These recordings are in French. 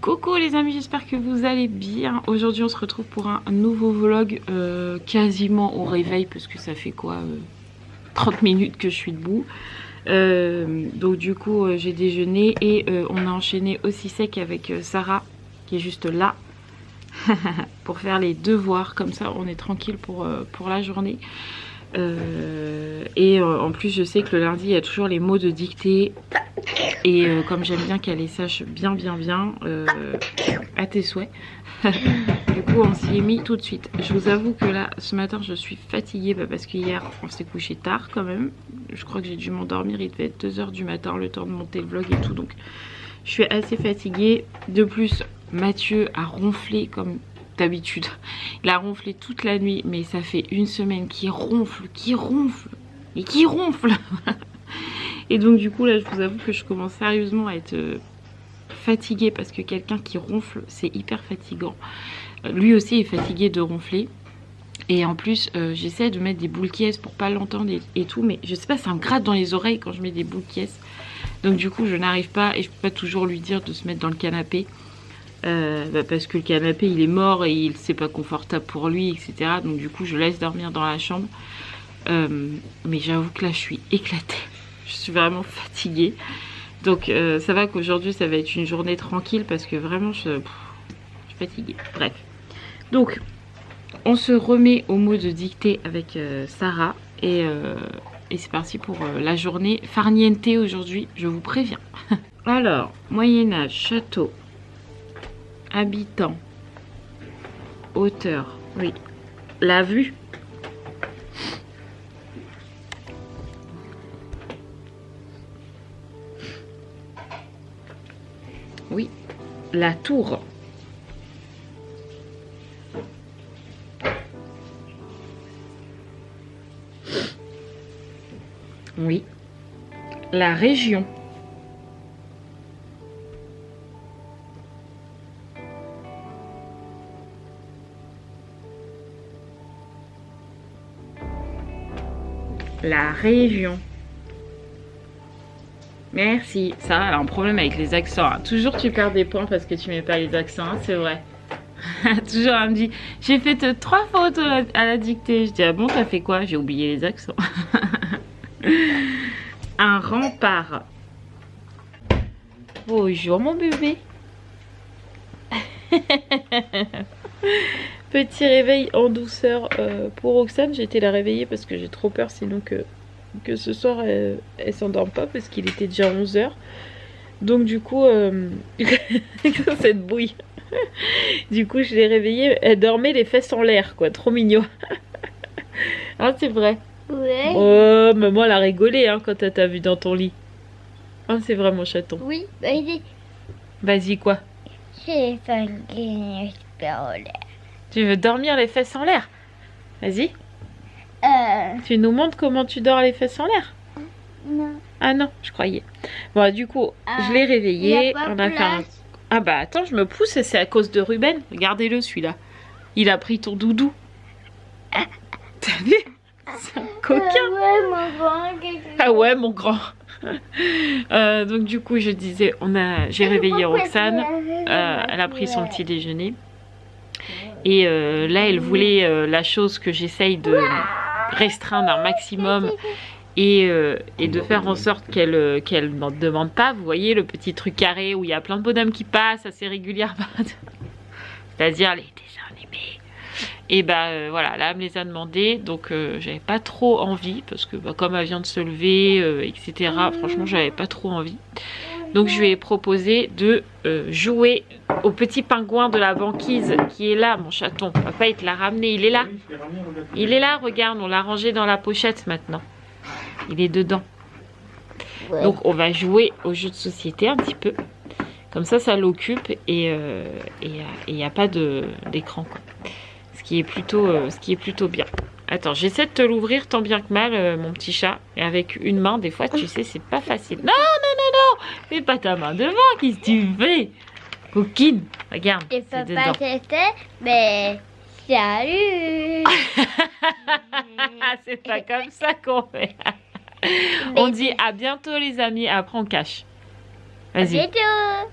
Coucou les amis, j'espère que vous allez bien. Aujourd'hui on se retrouve pour un nouveau vlog quasiment au réveil parce que ça fait quoi 30 minutes que je suis debout. Donc du coup j'ai déjeuné et on a enchaîné aussi sec avec Sarah qui est juste là pour faire les devoirs. Comme ça on est tranquille pour la journée. En plus je sais que le lundi il y a toujours les mots de dictée et comme j'aime bien qu'elle les sache bien à tes souhaits. Du coup on s'y est mis tout de suite. Je vous avoue que là ce matin je suis fatiguée parce qu'hier on s'est couché tard quand même. Je crois que j'ai dû m'endormir, il devait être 2 h du matin le temps de monter le vlog et tout, donc je suis assez fatiguée. De plus Mathieu a ronflé comme d'habitude. Il a ronflé toute la nuit, mais ça fait une semaine qu'il ronfle et qu'il ronfle. Et donc du coup là je vous avoue que je commence sérieusement à être fatiguée parce que quelqu'un qui ronfle c'est hyper fatigant. Lui aussi est fatigué de ronfler. Et en plus j'essaie de mettre des boules qui pour pas l'entendre et tout, mais je sais pas, ça me gratte dans les oreilles quand je mets des boules qui. Donc du coup je n'arrive pas et je peux pas toujours lui dire de se mettre dans le canapé. Parce que le canapé il est mort et c'est pas confortable pour lui, etc. Donc du coup je laisse dormir dans la chambre. Mais j'avoue que là je suis éclatée. Je suis vraiment fatiguée. Donc ça va qu'aujourd'hui ça va être une journée tranquille parce que vraiment je suis fatiguée. Bref. Donc on se remet au mot de dictée avec Sarah et c'est parti pour la journée farniente aujourd'hui, je vous préviens. Alors, Moyen-Âge, château, habitant, hauteur, oui, la vue. Oui, la tour. Oui, la région. La région. Merci. Sarah, elle a un problème avec les accents. Hein. Toujours tu perds des points parce que tu mets pas les accents, hein, c'est vrai. Toujours elle me dit, j'ai fait 3 fautes à la dictée. Je dis, ah bon, t'as fait quoi? J'ai oublié les accents. Un rempart. Bonjour mon bébé. Petit réveil en douceur pour Roxane. J'ai été la réveiller parce que j'ai trop peur sinon que ce soir elle s'endorme pas parce qu'il était déjà 11 h. Donc du coup cette bouille. Du coup je l'ai réveillée, elle dormait les fesses en l'air quoi, trop mignon. Hein, c'est vrai. Ouais. Oh maman elle a rigolé hein, quand elle t'a vu dans ton lit. Hein, c'est vrai mon chaton. Oui, vas-y. Vas-y quoi? J'ai fait une super en l'air. Tu veux dormir les fesses en l'air? Vas-y. Tu nous montres comment tu dors les fesses en l'air? Non. Ah non, je croyais. Bon, du coup, je l'ai réveillé. On a fait un... Ah bah attends, je me pousse et c'est à cause de Ruben. Regardez-le celui-là. Il a pris ton doudou. T'as vu? C'est un coquin. Ouais, mon grand. Ah ouais, mon grand. Donc du coup, je disais, j'ai réveillé Roxane. Elle a pris son petit déjeuner. Et là, elle voulait la chose que j'essaye de restreindre un maximum et de faire en sorte qu'elle n'en demande pas. Vous voyez le petit truc carré où il y a plein de bonhommes qui passent assez régulièrement. C'est-à-dire les dessins animés. Et bah voilà, là elle me les a demandé. Donc j'avais pas trop envie parce que comme elle vient de se lever, etc. Franchement, j'avais pas trop envie. Donc je lui ai proposé de jouer au petit pingouin de la banquise qui est là, mon chaton. Papa il te l'a ramené, il est là. Il est là, regarde, on l'a rangé dans la pochette maintenant. Il est dedans. Ouais. Donc on va jouer au jeu de société un petit peu. Comme ça l'occupe et il n'y a pas d'écran quoi. Ce qui est plutôt bien. Attends, j'essaie de te l'ouvrir tant bien que mal, mon petit chat. Et avec une main, des fois, tu sais, c'est pas facile. Non, non, non, non. Mets pas ta main devant, qu'est-ce que tu fais? Coquine, regarde, Et c'est papa, dedans. c'était, mais salut. C'est pas comme ça qu'on fait. On dit à bientôt les amis, après on cache. Vas-y. À bientôt.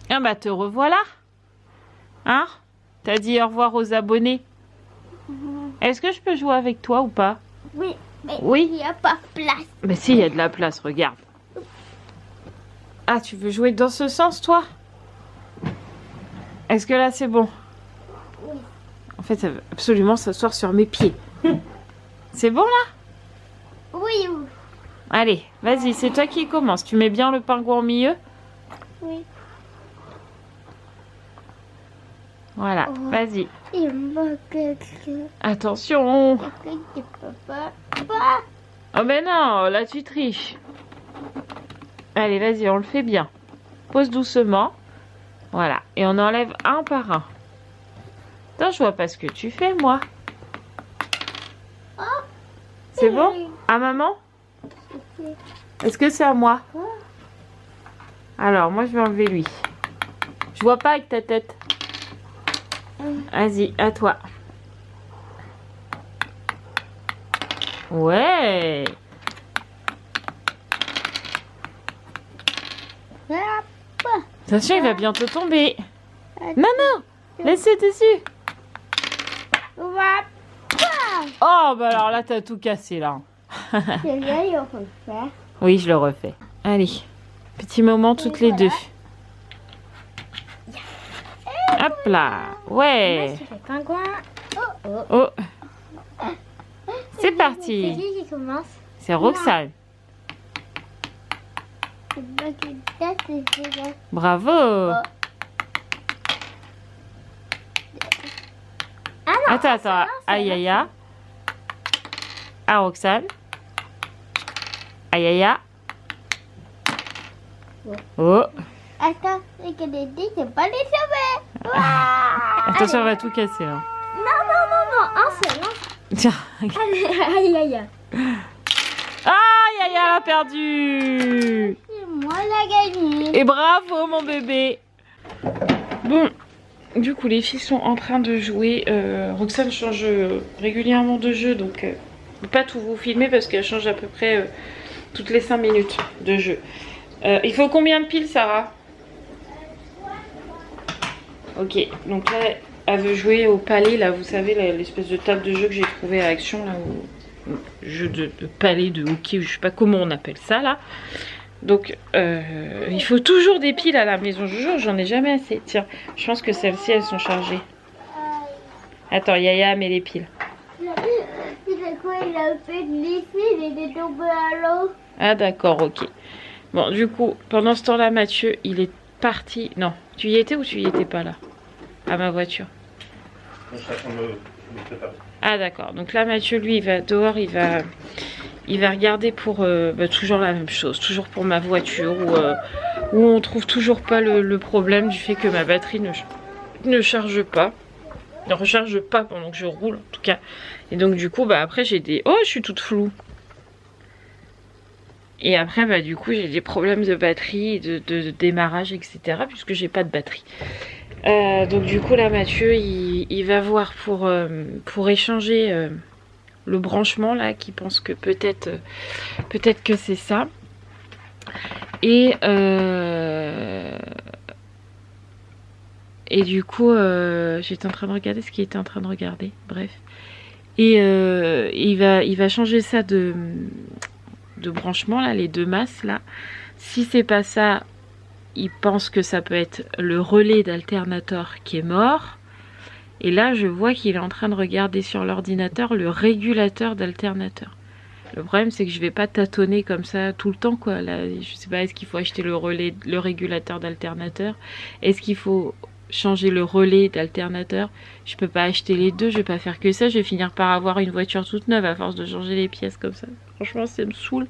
Ah bah te revoilà. Hein? T'as dit au revoir aux abonnés. Est-ce que je peux jouer avec toi ou pas? Oui, mais Oui. il n'y a pas de place. Mais si, il y a de la place, regarde. Ah, tu veux jouer dans ce sens, toi? Est-ce que là, c'est bon? Oui. En fait, ça veut absolument s'asseoir sur mes pieds. C'est bon, là? Oui, oui. Allez, vas-y, c'est toi qui commence. Tu mets bien le pingouin au milieu? Oui. Voilà, Oh. vas-y. Il me quelque Attention. papa. Oh ben non, là tu triches. Allez, vas-y, on le fait bien. Pose doucement. Voilà, et on enlève un par un. Attends, je vois pas ce que tu fais, moi. C'est bon? À maman? Est-ce que c'est à moi? Alors, moi, je vais enlever lui. Je vois pas avec ta tête. Vas-y, à toi. Ouais. Attention, il va bientôt tomber. Non, non. Laisse-le dessus. Oh, bah alors là, t'as tout cassé, là. Oui, je le refais. Allez. Petit moment toutes les deux. Hop là. Ouais. Oh. C'est parti. C'est qui commence? C'est Roxane. Bravo. Attends. Aïe, aïe, aïe. À Roxane. Aïe, aïe, aïe. Oh. Attends, c'est que les dés, c'est pas les cheveux. Attention, on va tout casser, là. Non, un seul. Tiens. Aïe, aïe, aïe. Aïe, aïe, elle a perdu. C'est moi la gagnée. Et bravo, mon bébé. Bon, du coup, les filles sont en train de jouer. Roxane change régulièrement de jeu, donc je ne peux pas tout vous filmer parce qu'elle change à peu près toutes les 5 minutes de jeu. Il faut combien de piles, Sarah? Ok, donc là, elle veut jouer au palais, là, vous savez, l'espèce de table de jeu que j'ai trouvé à Action, là, jeu de palais, de hockey, je sais pas comment on appelle ça, là. Donc, il faut toujours des piles à la maison, je jure, j'en ai jamais assez. Tiens, je pense que celles-ci, elles sont chargées. Attends, Yaya met les piles. Il a fait de l'effet, il était tombé à l'eau. Ah d'accord, ok. Bon, du coup, pendant ce temps-là, Mathieu, il est parti. Non, tu y étais ou tu y étais pas là? À ma voiture. Ah d'accord, donc là, Mathieu, lui, il va dehors, il va regarder pour toujours la même chose, toujours pour ma voiture, où on trouve toujours pas le problème du fait que ma batterie ne charge pas. Ne recharge pas pendant que je roule, en tout cas. Et donc, du coup, après, j'ai des... Oh, je suis toute floue. Et après, du coup, j'ai des problèmes de batterie, de démarrage, etc. Puisque j'ai pas de batterie. Donc, du coup, là, Mathieu, il va voir pour échanger le branchement, là, qui pense que peut-être que c'est ça. Et du coup, j'étais en train de regarder ce qu'il était en train de regarder. Bref. Et il va changer ça de branchement, là, les deux masses, là. Si c'est pas ça, il pense que ça peut être le relais d'alternateur qui est mort. Et là, je vois qu'il est en train de regarder sur l'ordinateur le régulateur d'alternateur. Le problème, c'est que je vais pas tâtonner comme ça tout le temps, quoi. Là, je sais pas, est-ce qu'il faut acheter le régulateur d'alternateur? Est-ce qu'il faut changer le relais d'alternateur? Je peux pas acheter les deux, je vais pas faire que ça. Je vais finir par avoir une voiture toute neuve à force de changer les pièces comme ça. Franchement, ça me saoule.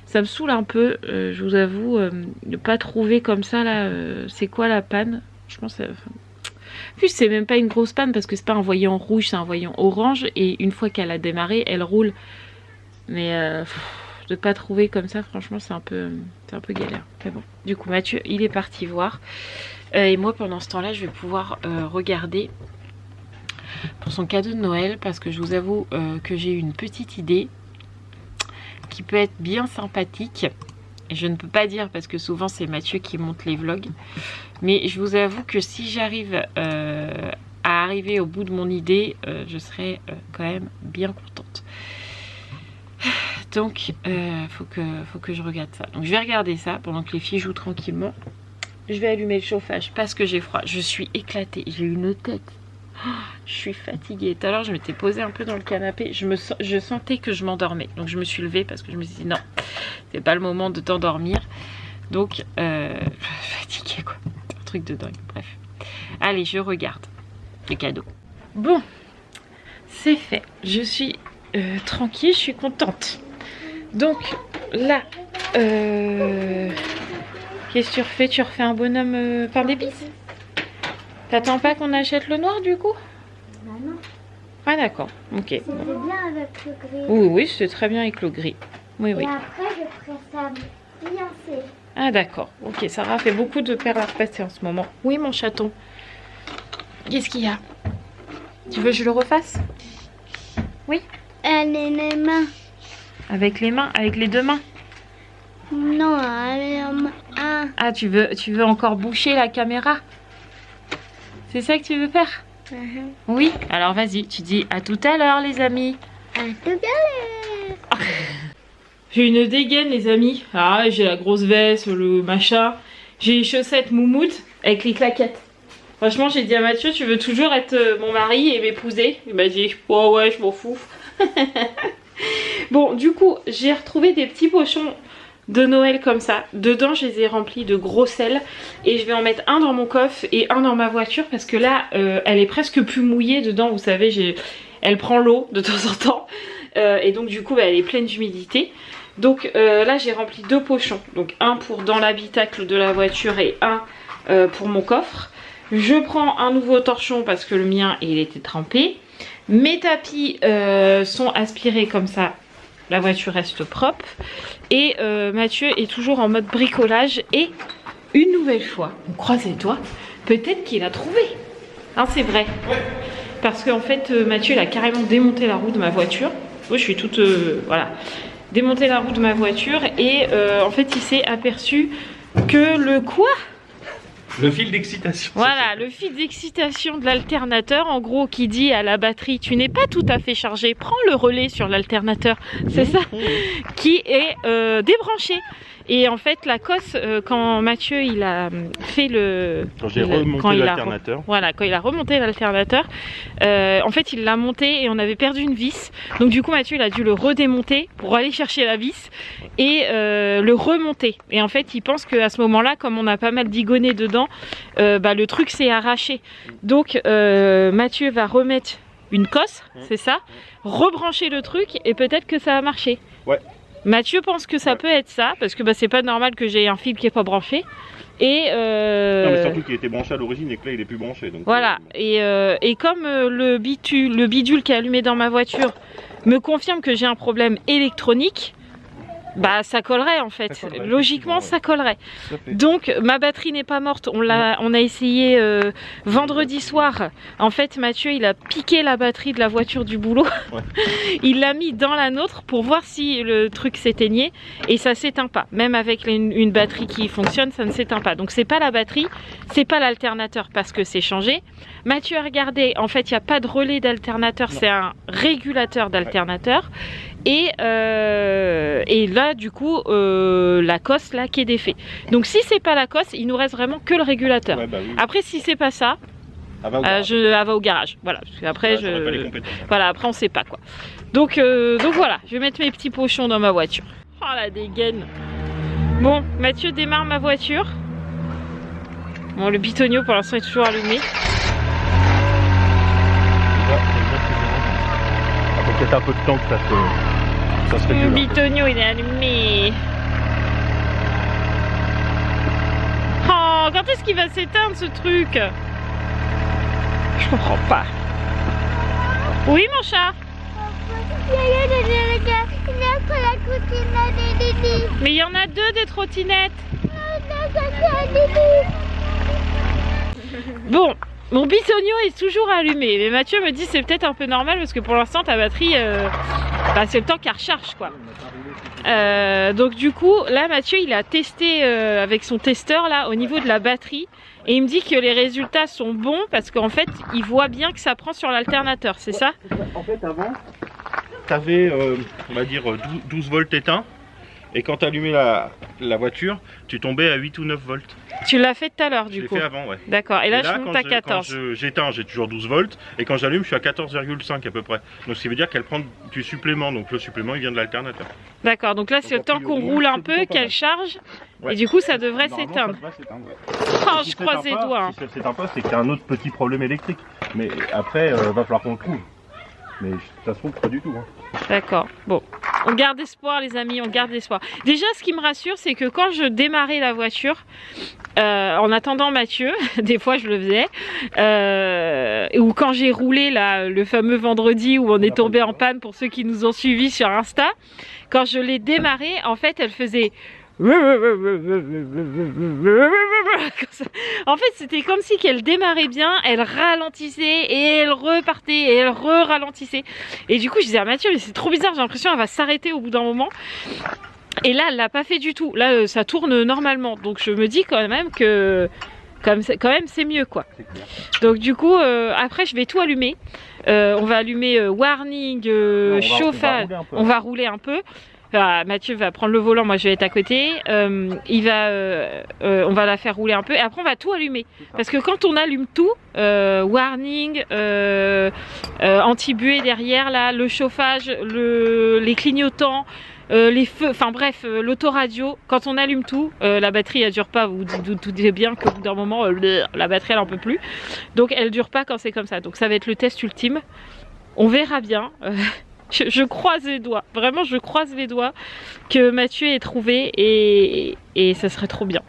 Ça me saoule un peu, je vous avoue, de pas trouver comme ça, là, c'est quoi la panne? Franchement, ça... En plus, c'est même pas une grosse panne parce que c'est pas un voyant rouge, c'est un voyant orange. Et une fois qu'elle a démarré, elle roule. Mais de pas trouver comme ça, franchement, c'est un peu galère. Mais bon, du coup, Mathieu, il est parti voir. Et moi, pendant ce temps-là, je vais pouvoir regarder pour son cadeau de Noël. Parce que je vous avoue que j'ai une petite idée qui peut être bien sympathique. je ne peux pas dire parce que souvent c'est Mathieu qui monte les vlogs. Mais je vous avoue que si j'arrive à arriver au bout de mon idée, je serai quand même bien contente. Donc faut que je regarde ça. Donc je vais regarder ça pendant que les filles jouent tranquillement. Je vais allumer le chauffage parce que j'ai froid. Je suis éclatée, j'ai une tête. Je suis fatiguée. Tout à l'heure je m'étais posée un peu dans le canapé. Je sentais que je m'endormais. Donc je me suis levée parce que je me suis dit non, c'est pas le moment de t'endormir. Donc fatiguée quoi. C'est un truc de dingue. Bref. Allez, je regarde le cadeau. Bon, c'est fait. Je suis tranquille, je suis contente. Donc là, qu'est-ce que tu refais? Tu refais un bonhomme pain d'épices? T'attends pas qu'on achète le noir du coup? Bah non. Ah d'accord, ok. C'était bien avec le gris. Oui, oui, c'est très bien avec le gris. Oui, oui. Et après, je ferai ça fiancé. Ah d'accord, ok. Sarah fait beaucoup de perles à repasser en ce moment. Oui, mon chaton. Qu'est-ce qu'il y a? Tu veux que je le refasse? Oui. Les mains. Avec les mains? Avec les deux mains? Non, les mains. Ah, tu veux encore boucher la caméra? C'est ça que tu veux faire? Oui, alors vas-y, tu dis à tout à l'heure les amis. À tout à l'heure. J'ai une dégaine les amis. Ah, j'ai la grosse veste, le machin. J'ai les chaussettes moumoutes avec les claquettes. Franchement, j'ai dit à Mathieu, tu veux toujours être mon mari et m'épouser? Il m'a dit, oh ouais, je m'en fous. Bon, du coup, j'ai retrouvé des petits pochons de Noël comme ça. Dedans, je les ai remplis de gros sel. Et je vais en mettre un dans mon coffre et un dans ma voiture. Parce que là, elle est presque plus mouillée dedans. Vous savez, elle prend l'eau de temps en temps. Et donc, du coup, elle est pleine d'humidité. Donc là, j'ai rempli 2 pochons. Donc, un pour dans l'habitacle de la voiture et un pour mon coffre. Je prends un nouveau torchon parce que le mien, il était trempé. Mes tapis sont aspirés comme ça. La voiture reste propre. Et Mathieu est toujours en mode bricolage. Et une nouvelle fois, on croise les doigts, peut-être qu'il a trouvé. Hein, c'est vrai. Ouais. Parce qu'en fait, Mathieu, il a carrément démonté la roue de ma voiture. Moi, je suis toute... voilà. Démonté la roue de ma voiture. Et en fait, il s'est aperçu que le quoi ? Le fil d'excitation. Voilà, le fil d'excitation de l'alternateur, en gros, qui dit à la batterie, tu n'es pas tout à fait chargé, prends le relais sur l'alternateur, c'est ça, qui est débranché. Et en fait, la cosse, quand Mathieu il a fait le... Quand j'ai remonté l'alternateur. Voilà, quand il a remonté l'alternateur, en fait, il l'a monté et on avait perdu une vis. Donc du coup, Mathieu, il a dû le redémonter pour aller chercher la vis et le remonter. Et en fait, il pense qu'à ce moment-là, comme on a pas mal digonné dedans, le truc s'est arraché. Donc, Mathieu va remettre une cosse, c'est ça, rebrancher le truc et peut-être que ça va marcher. Ouais. Mathieu pense que ça peut être ça, parce que c'est pas normal que j'ai un fil qui est pas branché. Et non, mais surtout qu'il était branché à l'origine et que là il est plus branché. Donc voilà, et comme le bidule qui est allumé dans ma voiture me confirme que j'ai un problème électronique, bah ça collerait en fait, logiquement ça collerait. Donc ma batterie n'est pas morte, on a essayé vendredi soir. En fait Mathieu il a piqué la batterie de la voiture du boulot, ouais. Il l'a mis dans la nôtre pour voir si le truc s'éteignait et ça s'éteint pas. Même avec une batterie qui fonctionne, ça ne s'éteint pas. Donc c'est pas la batterie, c'est pas l'alternateur parce que c'est changé. Mathieu a regardé, en fait il n'y a pas de relais d'alternateur, c'est un régulateur d'alternateur. Et là du coup la cosse là qui est défait. Donc si c'est pas la cosse, il nous reste vraiment que le régulateur. Ouais, bah oui. Après si c'est pas ça, elle va au garage. Voilà. Parce qu'après voilà, après on sait pas quoi. Donc voilà, je vais mettre mes petits pochons dans ma voiture. Oh la dégaine. Bon, Mathieu démarre ma voiture. Bon, le bitonio pour l'instant est toujours allumé. Il faut peut-être un peu de temps que ça se régule. Mon bitonio il est allumé. Oh, quand est-ce qu'il va s'éteindre ce truc? Je comprends pas. Oui mon chat? Mais il y en a 2 des trottinettes. Bon, mon bitonio est toujours allumé. Mais Mathieu me dit c'est peut-être un peu normal parce que pour l'instant ta batterie Bah, c'est le temps qu'elle recharge quoi. Donc du coup, là Mathieu il a testé avec son testeur là au niveau de la batterie. Et il me dit que les résultats sont bons parce qu'en fait, il voit bien que ça prend sur l'alternateur, c'est ça? En fait, avant, tu avais, on va dire, 12 volts éteints. Et quand tu allumais la voiture, tu tombais à 8 ou 9 volts. Tu l'as fait tout à l'heure, du coup? Je l'ai fait avant, ouais. D'accord. Et là, je monte à 14. Quand j'éteins, j'ai toujours 12 volts. Et quand j'allume, je suis à 14,5 à peu près. Donc, ce qui veut dire qu'elle prend du supplément. Donc, le supplément, il vient de l'alternateur. D'accord. Donc là, c'est le temps qu'on roule un peu, qu'elle charge. Ouais. Et du coup, ça devrait s'éteindre. Oh, je croise les doigts. Si ça s'éteint pas, c'est qu'il y a un autre petit problème électrique. Mais après, va falloir qu'on le trouve. Mais ça se trouve pas du tout. Hein. D'accord. Bon. On garde espoir les amis, on garde espoir. Déjà ce qui me rassure c'est que quand je démarrais la voiture, en attendant Mathieu, des fois je le faisais, ou quand j'ai roulé là, le fameux vendredi où on est tombé en panne pour ceux qui nous ont suivis sur Insta, quand je l'ai démarré, en fait elle faisait... En fait c'était comme si qu'elle démarrait bien, elle ralentissait et elle repartait et elle ralentissait et du coup je disais à Mathieu mais c'est trop bizarre, j'ai l'impression qu'elle va s'arrêter au bout d'un moment et là elle l'a pas fait du tout, là ça tourne normalement donc je me dis quand même que quand même c'est mieux quoi. Donc du coup après je vais tout allumer, on va allumer warning, chauffage, on va rouler un peu. Mathieu va prendre le volant, moi je vais être à côté, on va la faire rouler un peu et après on va tout allumer parce que quand on allume tout, warning, anti-buée derrière là, le chauffage, les clignotants, les feux, enfin bref, l'autoradio, quand on allume tout, la batterie elle dure pas, vous doutez bien qu'au bout d'un moment la batterie elle en peut plus, donc elle dure pas quand c'est comme ça, donc ça va être le test ultime, on verra bien. Je croise les doigts, vraiment je croise les doigts que Mathieu ait trouvé et ça serait trop bien.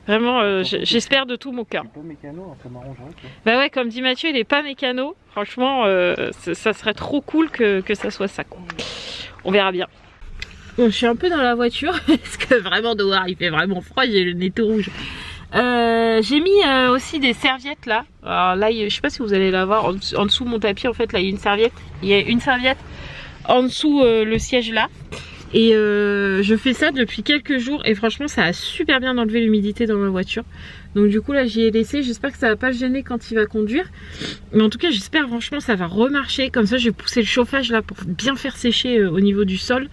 Vraiment j'espère de tout mon cœur. Pas mécano, ça m'arrangerait. Bah ouais, comme dit Mathieu, il est pas mécano. Franchement ça serait trop cool que ça soit ça quoi. On verra bien. Bon, je suis un peu dans la voiture parce que vraiment dehors il fait vraiment froid, j'ai le nez tout rouge. J'ai mis aussi des serviettes là. Alors là je sais pas si vous allez la voir en dessous de mon tapis en fait là il y a une serviette. Il y a une serviette en dessous le siège là et je fais ça depuis quelques jours et franchement ça a super bien enlevé l'humidité dans ma voiture, donc du coup là j'y ai laissé, j'espère que ça va pas le gêner quand il va conduire, mais en tout cas j'espère franchement ça va remarcher, comme ça je vais pousser le chauffage là pour bien faire sécher au niveau du sol,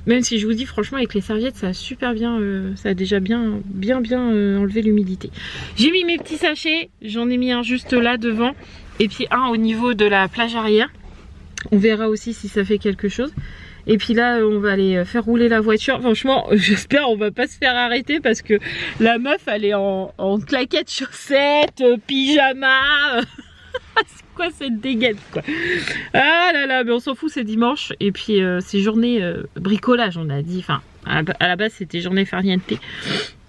même si je vous dis franchement avec les serviettes ça a super bien, ça a déjà bien enlevé l'humidité. J'ai mis mes petits sachets, j'en ai mis un juste là devant et puis un au niveau de la plage arrière. On verra aussi si ça fait quelque chose. Et puis là on va aller faire rouler la voiture. Franchement j'espère on va pas se faire arrêter parce que la meuf elle est en claquettes, chaussettes, pyjama. C'est quoi cette dégaine quoi. Ah là là, mais on s'en fout, c'est dimanche. Et puis c'est journée bricolage on a dit. Enfin à la base c'était journée farniente.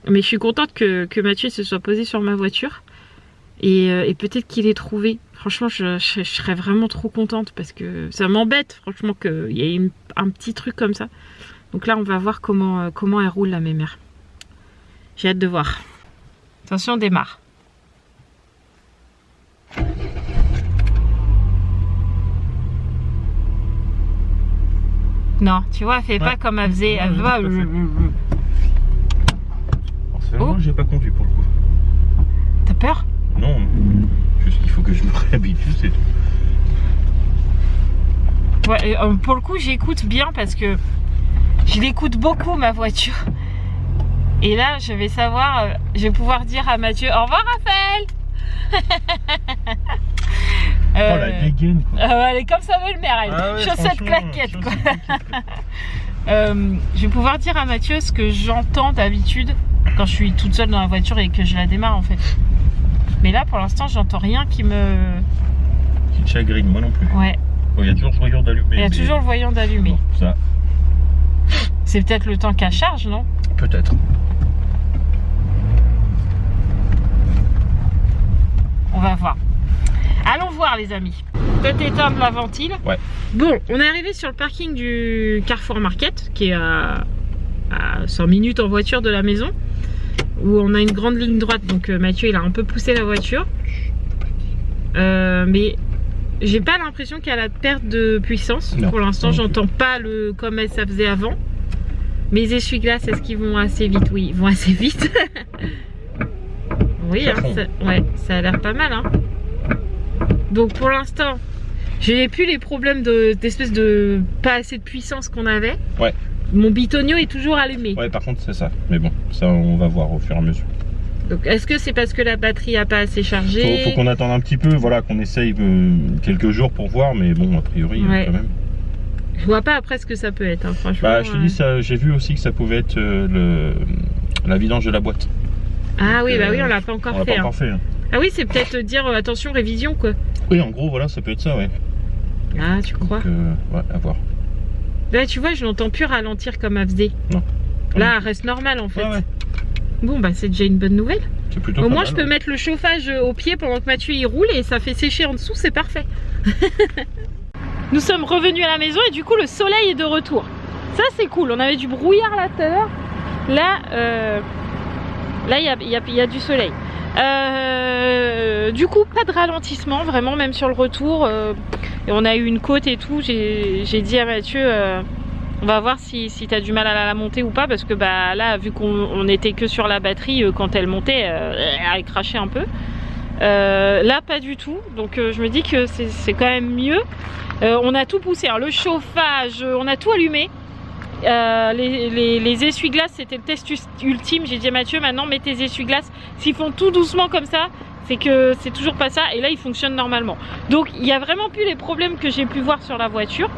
Mais je suis contente que Mathieu se soit posé sur ma voiture. Et peut-être qu'il ait trouvé. Franchement, je serais vraiment trop contente parce que ça m'embête, franchement, qu'il y ait un petit truc comme ça. Donc là, on va voir comment elle roule, la mémère. J'ai hâte de voir. Attention, on démarre. Non, tu vois, elle fait pas comme elle faisait. Elle va. Oh, j'ai pas conduit pour le coup. T'as peur? Non, juste qu'il faut que je me réhabitue, c'est tout. Ouais, pour le coup, j'écoute bien parce que je l'écoute beaucoup ma voiture. Et là, je vais savoir, je vais pouvoir dire à Mathieu au revoir Raphaël. Oh la dégaine quoi. Elle est comme sa belle-mère, elle. Ah ouais, chaussettes claquettes quoi. Je vais pouvoir dire à Mathieu ce que j'entends d'habitude quand je suis toute seule dans la voiture et que je la démarre en fait. Mais là pour l'instant j'entends rien qui me... Qui te chagrine, moi non plus. Ouais. Il y a toujours le voyant d'allumer. Il y a toujours le voyant d'allumer. Ça. C'est peut-être le temps qu'elle charge, non? Peut-être. On va voir. Allons voir les amis. Peut-être éteindre la ventile. Ouais. Bon, on est arrivé sur le parking du Carrefour Market qui est à 100 minutes en voiture de la maison, où on a une grande ligne droite, donc Mathieu il a un peu poussé la voiture, mais J'ai pas l'impression qu'elle a de perte de puissance. Non. Pour l'instant, Non. j'entends pas le comme ça faisait avant. Mes essuie-glaces, est-ce qu'ils vont assez vite? Oui, ils vont assez vite. Oui, hein, ouais, ça a l'air pas mal. Hein. Donc pour l'instant, j'ai plus les problèmes d'espèce de pas assez de puissance qu'on avait. Ouais. Mon bitonio est toujours allumé. Ouais, par contre, c'est ça. Mais bon, ça, on va voir au fur et à mesure. Donc est-ce que c'est parce que la batterie a pas assez chargé? Faut qu'on attende un petit peu, voilà, qu'on essaye quelques jours pour voir, mais bon, a priori, Ouais. quand même. Je vois pas après ce que ça peut être, hein, franchement. Bah, je te dis, ça, j'ai vu aussi que ça pouvait être la vidange de la boîte. Ah oui, Donc, bah oui, on l'a pas on encore l'a fait. pas encore fait. Hein. Ah oui, c'est peut-être dire attention, révision quoi. Oui, en gros, voilà, ça peut être ça, ouais. Ah, tu crois? Donc, ouais, à voir. Là, tu vois, je n'entends plus ralentir comme elle faisait. Non. Là, elle reste normale en fait. Ouais, ouais. Bon, bah c'est déjà une bonne nouvelle. C'est plutôt Au pas moins, mal, je peux ouais. mettre le chauffage au pied pendant que Mathieu y roule et ça fait sécher en dessous, c'est parfait. Nous sommes revenus à la maison et du coup, le soleil est de retour. Ça, c'est cool. On avait du brouillard là tout à l'heure. Là, il y a du soleil. Du coup, pas de ralentissement, vraiment, même sur le retour. Et on a eu une côte et tout. J'ai dit à Mathieu, on va voir si tu as du mal à la monter ou pas. Parce que bah, là, vu qu'on était que sur la batterie, quand elle montait, elle crachait un peu. Là, pas du tout. Donc, je me dis que c'est quand même mieux. On a tout poussé, hein, le chauffage, on a tout allumé. Les essuie-glaces, c'était le test ultime. J'ai dit à Mathieu, maintenant mets tes essuie-glaces. S'ils font tout doucement comme ça, c'est que c'est toujours pas ça. Et là, ils fonctionnent normalement. Donc, il n'y a vraiment plus les problèmes que j'ai pu voir sur la voiture.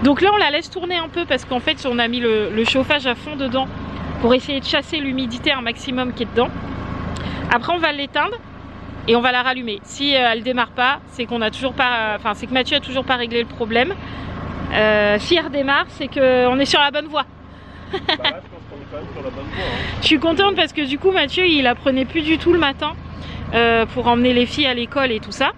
Donc là, on la laisse tourner un peu parce qu'en fait, on a mis le chauffage à fond dedans pour essayer de chasser l'humidité un maximum qui est dedans. Après, on va l'éteindre et on va la rallumer. Si elle démarre pas, c'est qu'on a toujours pas, enfin, c'est que Mathieu a toujours pas réglé le problème. Si elle redémarre, c'est qu'on est sur la bonne voie. Bah là, je pense qu'on est quand même sur la bonne voie. Hein. Je suis contente parce que du coup, Mathieu, il apprenait plus du tout le matin pour emmener les filles à l'école et tout ça,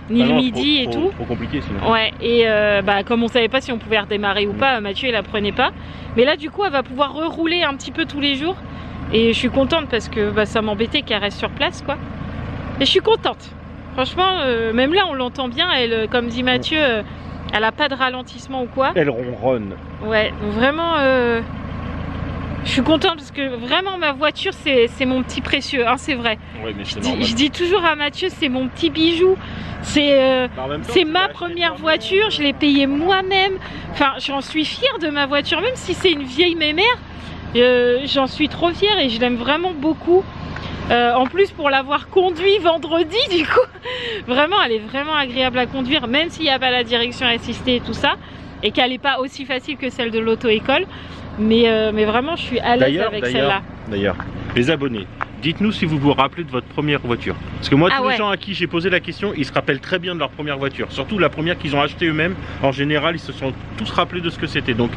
ni le midi et tout. Trop compliqué sinon. Ouais, et bah, comme on savait pas si on pouvait redémarrer ou pas, Mathieu, il apprenait pas. Mais là, du coup, elle va pouvoir rerouler un petit peu tous les jours. Et je suis contente parce que bah, ça m'embêtait qu'elle reste sur place, quoi. Et je suis contente. Franchement, même là, on l'entend bien. Elle, comme dit Mathieu, elle a pas de ralentissement ou quoi. Elle ronronne. Ouais, donc vraiment, je suis contente parce que vraiment ma voiture c'est mon petit précieux, hein, c'est vrai. Ouais, mais c'est normal. Je dis toujours à Mathieu, c'est mon petit bijou. C'est ma première voiture, je l'ai payée moi-même. Enfin, j'en suis fière de ma voiture, même si c'est une vieille mémère. J'en suis trop fière et je l'aime vraiment beaucoup. En plus, pour l'avoir conduit vendredi, du coup, vraiment, elle est vraiment agréable à conduire, même s'il n'y a pas la direction assistée et tout ça, et qu'elle n'est pas aussi facile que celle de l'auto-école. Mais vraiment, je suis à l'aise avec celle-là. D'ailleurs, les abonnés, dites-nous si vous vous rappelez de votre première voiture. Parce que moi, tous les gens à qui j'ai posé la question, ils se rappellent très bien de leur première voiture. Surtout la première qu'ils ont achetée eux-mêmes. En général, ils se sont tous rappelés de ce que c'était. Donc,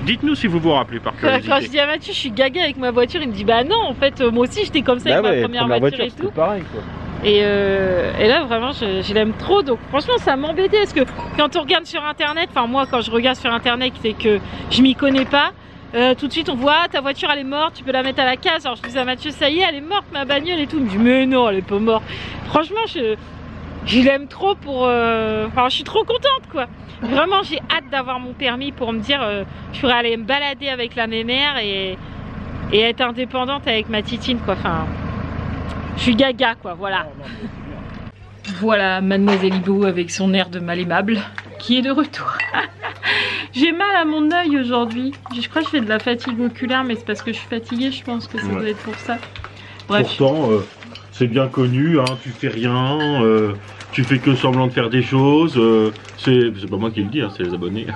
dites-nous si vous vous rappelez par curiosité. Quand je dis à Mathieu, je suis gaga avec ma voiture, il me dit bah non, en fait, moi aussi j'étais comme ça avec ma première voiture et tout. Pareil, quoi. Et là, vraiment, je l'aime trop. Donc, franchement, ça m'embêtait. Parce que quand on regarde sur internet, enfin, moi, quand je regarde sur internet, c'est que je m'y connais pas. Tout de suite on voit ta voiture elle est morte, tu peux la mettre à la case. Alors je dis à Mathieu, ça y est, elle est morte ma bagnole et tout. Il me dit mais non, elle est pas morte. Franchement je l'aime trop pour enfin je suis trop contente quoi. Vraiment j'ai hâte d'avoir mon permis pour me dire je pourrais aller me balader avec la mémère et être indépendante avec ma titine quoi. Enfin je suis gaga quoi, voilà. Voilà Mademoiselle Hibou avec son air de mal aimable qui est de retour. J'ai mal à mon œil aujourd'hui. Je crois que je fais de la fatigue oculaire, mais c'est parce que je suis fatiguée, je pense que ça doit être pour ça. Bref. Pourtant, c'est bien connu, hein, tu fais rien, tu fais que semblant de faire des choses. C'est pas moi qui le dis, hein, c'est les abonnés.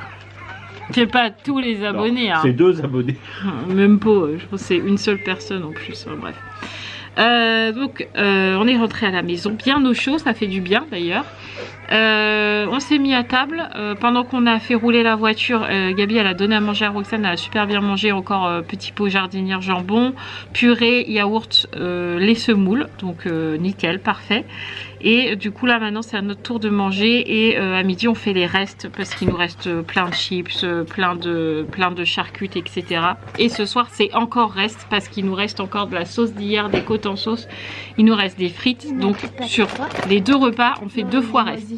C'est pas tous les abonnés. Hein. C'est 2 abonnés. Même pas, je pense que c'est une seule personne en plus. Bref. Donc on est rentré à la maison bien au chaud, ça fait du bien d'ailleurs. On s'est mis à table pendant qu'on a fait rouler la voiture. Gabi elle a donné à manger à Roxane, elle a super bien mangé, encore petit pot jardinière jambon, purée, yaourt, lait semoule, donc nickel, parfait. Et du coup là maintenant c'est à notre tour de manger et à midi on fait les restes parce qu'il nous reste plein de chips, plein de charcutes, etc. Et ce soir c'est encore reste parce qu'il nous reste encore de la sauce d'hier, des côtes en sauce, il nous reste des frites. Donc sur les 2 repas on fait 2 fois reste.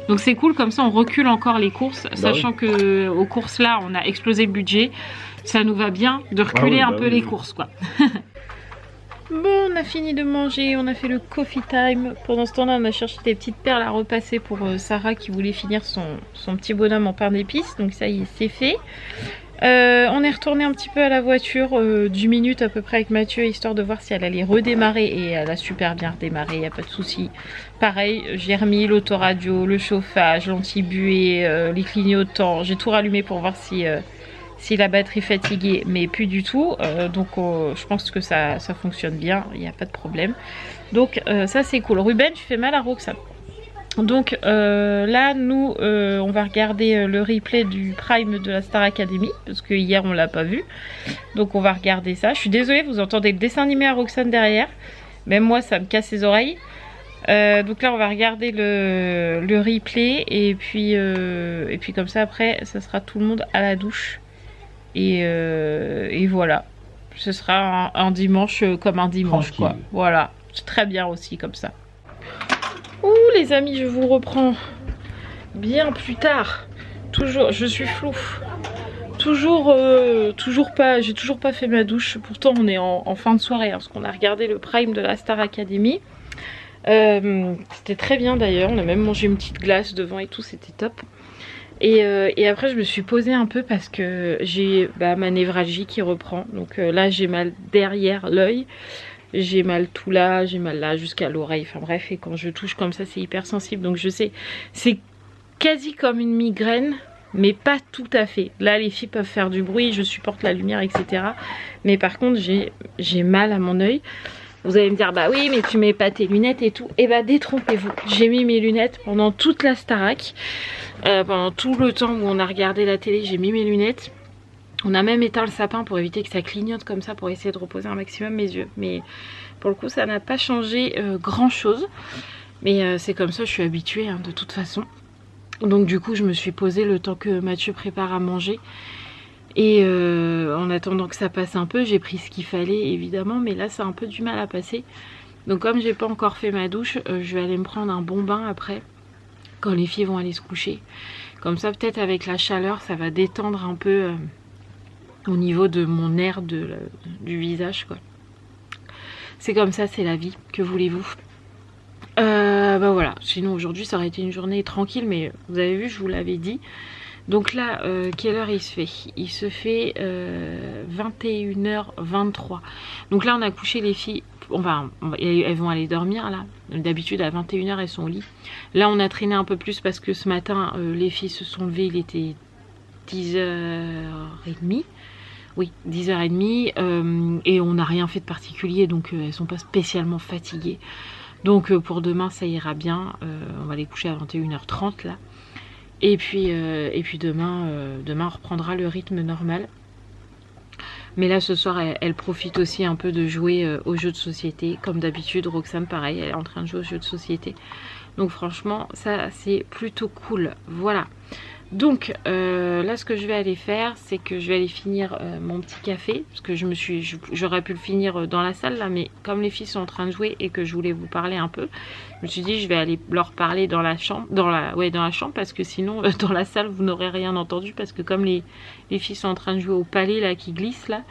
Donc c'est cool, comme ça on recule encore les courses, sachant que aux courses là on a explosé le budget. Ça nous va bien de reculer un peu les courses quoi. Bon, on a fini de manger, on a fait le coffee time. Pendant ce temps-là, on a cherché des petites perles à repasser pour Sarah qui voulait finir son petit bonhomme en pain d'épices. Donc ça, c'est fait. On est retourné un petit peu à la voiture, 10 minutes à peu près avec Mathieu, histoire de voir si elle allait redémarrer. Et elle a super bien redémarré, il n'y a pas de souci. Pareil, j'ai remis l'autoradio, le chauffage, l'anti-buée, les clignotants. J'ai tout rallumé pour voir si la batterie fatiguée, mais plus du tout. Donc je pense que ça fonctionne bien, il n'y a pas de problème. Donc ça c'est cool. Ruben, tu fais mal à Roxane. Donc là nous on va regarder le replay du Prime de la Star Academy parce que hier on l'a pas vu. Donc on va regarder ça. Je suis désolée, vous entendez le dessin animé à Roxane derrière. Même moi ça me casse les oreilles. Donc là on va regarder le replay et puis comme ça après ça sera tout le monde à la douche. Et voilà, ce sera un dimanche comme un dimanche quoi. Voilà, c'est très bien aussi comme ça. Ouh les amis, je vous reprends bien plus tard. Toujours, je suis floue. Toujours pas, j'ai toujours pas fait ma douche. Pourtant on est en fin de soirée hein, parce qu'on a regardé le Prime de la Star Academy. C'était très bien d'ailleurs, on a même mangé une petite glace devant et tout, c'était top. Et après je me suis posée un peu parce que j'ai ma névralgie qui reprend. Donc là j'ai mal derrière l'œil, j'ai mal tout là, j'ai mal là jusqu'à l'oreille. Enfin bref, et quand je touche comme ça c'est hyper sensible. Donc je sais, c'est quasi comme une migraine, mais pas tout à fait. Là les filles peuvent faire du bruit, je supporte la lumière etc. Mais par contre j'ai mal à mon œil. Vous allez me dire bah oui mais tu mets pas tes lunettes et tout. Et bah détrompez-vous, j'ai mis mes lunettes pendant toute la Starac. Pendant tout le temps où on a regardé la télé, j'ai mis mes lunettes. On a même éteint le sapin pour éviter que ça clignote comme ça, pour essayer de reposer un maximum mes yeux. Mais pour le coup ça n'a pas changé grand chose. Mais c'est comme ça, je suis habituée hein, de toute façon. Donc du coup je me suis posée le temps que Mathieu prépare à manger. Et en attendant que ça passe un peu, j'ai pris ce qu'il fallait évidemment. Mais là ça a un peu du mal à passer. Donc comme j'ai pas encore fait ma douche, je vais aller me prendre un bon bain après. Quand les filles vont aller se coucher. Comme ça peut-être avec la chaleur ça va détendre un peu au niveau de mon air du visage quoi. C'est comme ça, c'est la vie, que voulez-vous. Bah voilà, sinon aujourd'hui ça aurait été une journée tranquille, mais vous avez vu je vous l'avais dit. Donc là quelle heure il se fait? Il se fait 21h23. Donc là on a couché les filles. Enfin, elles vont aller dormir là. D'habitude à 21h elles sont au lit. Là on a traîné un peu plus parce que ce matin les filles se sont levées, il était 10h30. Oui, 10h30 et on n'a rien fait de particulier donc elles sont pas spécialement fatiguées. Donc pour demain ça ira bien. On va les coucher à 21h30 là. Et puis demain on reprendra le rythme normal. Mais là ce soir elle profite aussi un peu de jouer aux jeux de société. Comme d'habitude Roxane pareil, elle est en train de jouer aux jeux de société. Donc franchement ça c'est plutôt cool. Voilà. Donc là ce que je vais aller faire c'est que je vais aller finir mon petit café. Parce que j'aurais pu le finir dans la salle là. Mais comme les filles sont en train de jouer et que je voulais vous parler un peu, je me suis dit je vais aller leur parler dans la chambre. Dans la chambre parce que sinon dans la salle vous n'aurez rien entendu. Parce que comme les filles sont en train de jouer au palais là qui glisse là.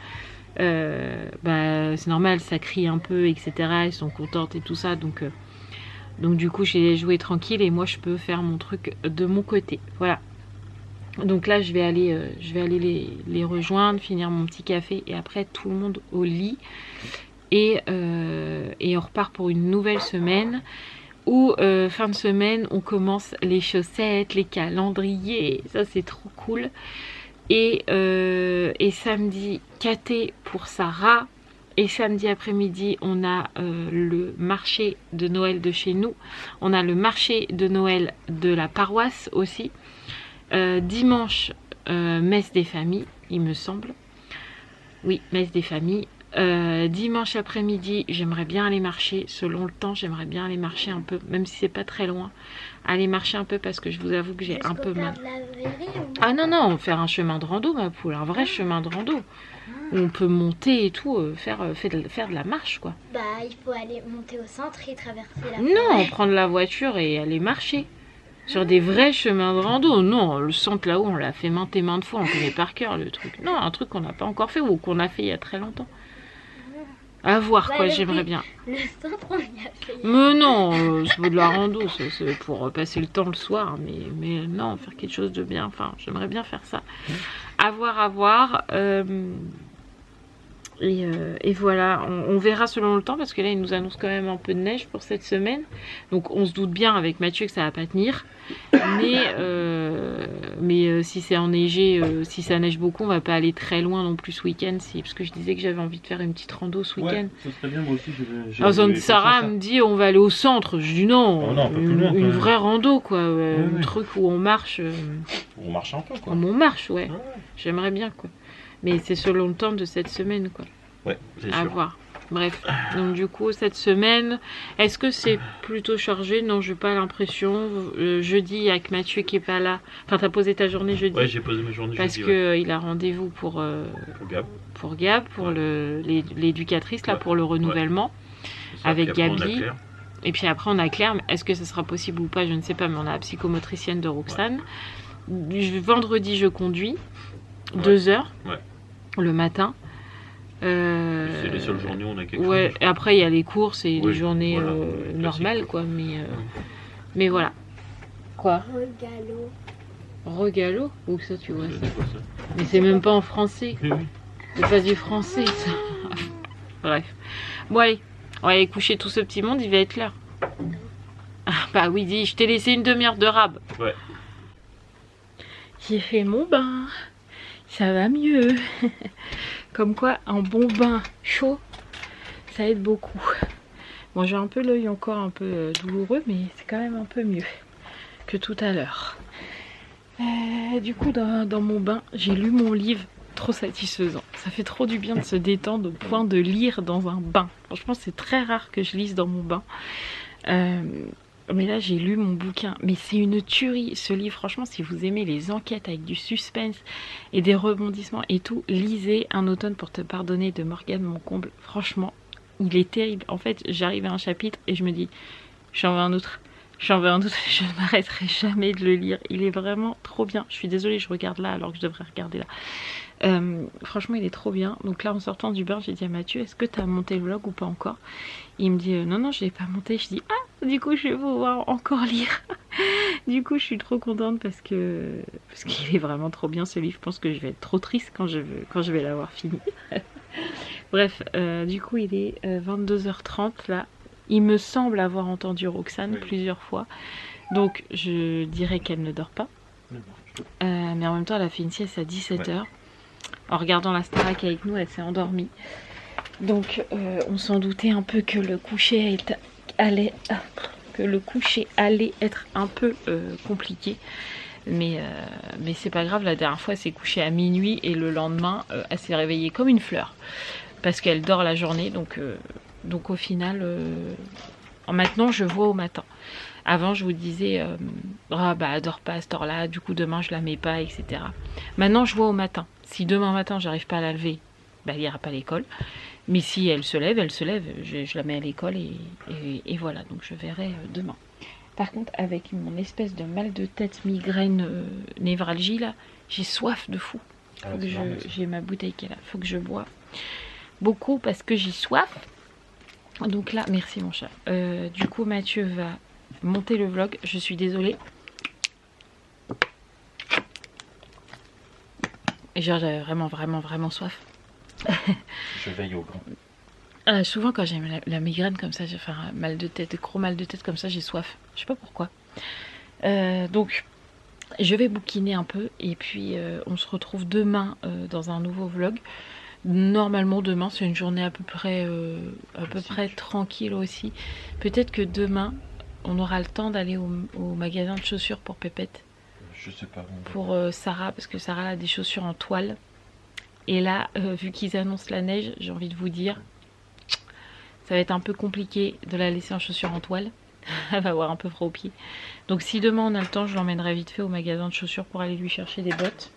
C'est normal, ça crie un peu etc. Elles sont contentes et tout ça. Donc du coup j'ai joué tranquille et moi je peux faire mon truc de mon côté. Voilà. Donc là je vais aller les rejoindre, finir mon petit café et après tout le monde au lit. Et on repart pour une nouvelle semaine où fin de semaine on commence les chaussettes, les calendriers, ça c'est trop cool. Et samedi caté pour Sarah. Et samedi après-midi on a le marché de Noël de chez nous. On a le marché de Noël de la paroisse aussi. Dimanche messe des familles il me semble. Oui, messe des familles. Dimanche après-midi, j'aimerais bien aller marcher. Selon le temps, j'aimerais bien aller marcher un peu, même si c'est pas très loin. Aller marcher un peu parce que je vous avoue que j'ai un peu mal. Ah non, non, faire un chemin de rando, ma poule, un vrai chemin de rando. Où on peut monter et tout, faire de la marche, quoi. Bah, il faut aller monter au centre et traverser la Non, forêt. prendre la voiture et aller marcher. Sur des vrais chemins de rando. Non, le centre là-haut, on l'a fait maintes et maintes fois, on connaît par cœur le truc. Non, un truc qu'on n'a pas encore fait ou qu'on a fait il y a très longtemps. À voir, quoi, j'aimerais bien. Le centre, on y a fait. Mais non, c'est de la rando, c'est pour passer le temps le soir. Mais non, faire quelque chose de bien. Enfin, j'aimerais bien faire ça. À voir, à voir. Et voilà, on verra selon le temps parce que là il nous annonce quand même un peu de neige pour cette semaine. Donc on se doute bien avec Mathieu que ça va pas tenir. Mais si c'est enneigé, si ça neige beaucoup, on va pas aller très loin non plus ce week-end. Parce que je disais que j'avais envie de faire une petite rando ce week-end. Ouais, ça serait bien, moi aussi. Sarah me dit on va aller au centre. Je dis non, Oh non, un peu plus loin, une vraie rando quoi. Un truc où on marche. On marche un peu quoi. On marche, ouais. J'aimerais bien quoi. Mais c'est selon le temps de cette semaine quoi. Ouais, c'est à sûr. voir. Bref, donc du coup cette semaine, est-ce que c'est plutôt chargé? Non, j'ai pas l'impression. Jeudi, il y a que Mathieu qui est pas là. Enfin, t'as posé ta journée jeudi? Ouais, j'ai posé ma journée parce jeudi. que il a rendez-vous pour Gab, pour l'éducatrice là, pour le renouvellement avec Gabi. Et puis après on a Claire. Est-ce que ça sera possible ou pas? Je ne sais pas, mais on a la psychomotricienne de Roxane. Vendredi, je conduis 2 heures le matin. C'est les seules journées où on a quelque chose. Ouais, et après il y a les courses et les journées voilà, normales quoi, mais voilà. Quoi? Regalo? Où ça tu vois ça? Mais c'est même pas en français. C'est pas du français ça. Bref. Bon allez, on va aller coucher tout ce petit monde, il va être l'heure. Ah, bah oui, dis, je t'ai laissé une demi-heure de rab. Ouais. J'ai fait mon bain. Ça va mieux. Comme quoi, un bon bain chaud, ça aide beaucoup. Bon, j'ai un peu l'œil encore un peu douloureux, mais c'est quand même un peu mieux que tout à l'heure. Du coup, dans mon bain, j'ai lu mon livre. Trop satisfaisant. Ça fait trop du bien de se détendre au point de lire dans un bain. Franchement, c'est très rare que je lise dans mon bain. Mais là, j'ai lu mon bouquin. Mais c'est une tuerie, ce livre. Franchement, si vous aimez les enquêtes avec du suspense et des rebondissements et tout, lisez Un automne pour te pardonner de Morgane Moncomble. Franchement, il est terrible. En fait, j'arrive à un chapitre et je me dis, j'en veux un autre. J'en veux un autre. Je ne m'arrêterai jamais de le lire. Il est vraiment trop bien. Je suis désolée, je regarde là alors que je devrais regarder là. Franchement, il est trop bien. Donc là, en sortant du bain, j'ai dit à Mathieu, est-ce que tu as monté le vlog ou pas encore? Il me dit, non, je l'ai pas monté. Je dis, ah, du coup, je vais pouvoir encore lire. Du coup, je suis trop contente parce qu'il est vraiment trop bien ce livre. Je pense que je vais être trop triste quand je vais l'avoir fini. Bref, du coup, il est 22h30 là. Il me semble avoir entendu Roxane plusieurs fois. Donc, je dirais qu'elle ne dort pas. Mais en même temps, elle a fait une sieste à 17h. En regardant la Starac avec nous, elle s'est endormie. Donc, on s'en doutait un peu que le coucher allait être un peu compliqué. Mais c'est pas grave, la dernière fois, elle s'est couchée à minuit et le lendemain, elle s'est réveillée comme une fleur. Parce qu'elle dort la journée, donc au final, maintenant, je vois au matin. Avant, je vous disais, elle dort pas à cette heure-là, du coup, demain, je la mets pas, etc. Maintenant, je vois au matin. Si demain matin, j'arrive pas à la lever, elle ira pas à l'école. Mais si elle se lève, je la mets à l'école et voilà. Donc, je verrai demain. Par contre, avec mon espèce de mal de tête, migraine, névralgie, là, j'ai soif de fou. J'ai ma bouteille qui est là. Faut que je bois beaucoup parce que j'ai soif. Donc là, merci mon chat. Du coup, Mathieu va monter le vlog. Je suis désolée. Et genre, j'avais vraiment soif. Je veille au grand. Souvent, quand j'ai la migraine comme ça, j'ai fait un mal de tête, gros mal de tête comme ça, j'ai soif. Je sais pas pourquoi. Donc, je vais bouquiner un peu. Et puis, on se retrouve demain dans un nouveau vlog. Normalement demain c'est une journée à peu près tranquille aussi. Peut-être que demain on aura le temps d'aller au magasin de chaussures pour Pépette. Je sais pas. Pour Sarah, parce que Sarah a des chaussures en toile. Et là, vu qu'ils annoncent la neige, j'ai envie de vous dire, ça va être un peu compliqué de la laisser en chaussures en toile. Elle va avoir un peu froid aux pieds. Donc si demain on a le temps, je l'emmènerai vite fait au magasin de chaussures pour aller lui chercher des bottes.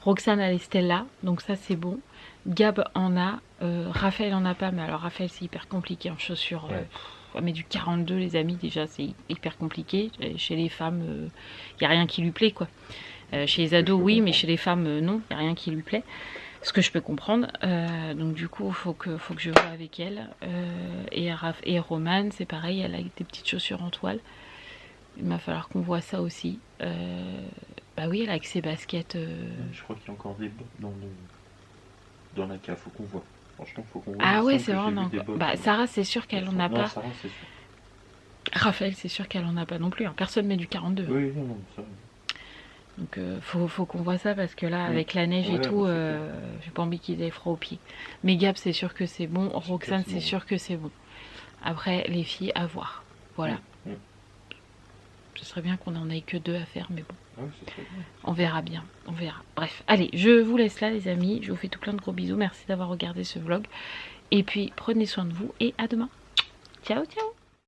Roxane a les Stella, donc ça c'est bon. Gab en a, Raphaël en a pas, mais alors Raphaël c'est hyper compliqué en chaussures. Mais du 42 les amis, déjà c'est hyper compliqué. Chez les femmes, il n'y a rien qui lui plaît quoi. Chez les ados oui, mais chez les femmes non, il n'y a rien qui lui plaît. Ce que je peux comprendre. Donc du coup, faut que je vois avec elle. Et Romane, c'est pareil, elle a des petites chaussures en toile. Il va falloir qu'on voit ça aussi. Bah oui, elle a avec ses baskets. Je crois qu'il y a encore des bottes dans la cave, faut qu'on voit. Franchement, faut qu'on voit. Ah ouais, c'est vrai, on a encore. Bah Sarah, c'est sûr qu'elle en a pas. Sarah, c'est sûr. Raphaël, c'est sûr qu'elle en a pas non plus. Hein. Personne met du 42. Oui, non, ça. Donc faut qu'on voit ça parce que là avec la neige et tout, j'ai pas envie qu'ils aient froid aux pieds. Mais Gab c'est sûr que c'est bon, Roxane c'est sûr que c'est bon. Après les filles à voir. Voilà. Ce serait bien qu'on en ait que 2 à faire mais bon. On verra bien, on verra. Bref, allez, je vous laisse là les amis, je vous fais tout plein de gros bisous, merci d'avoir regardé ce vlog. Et puis prenez soin de vous et à demain. Ciao ciao.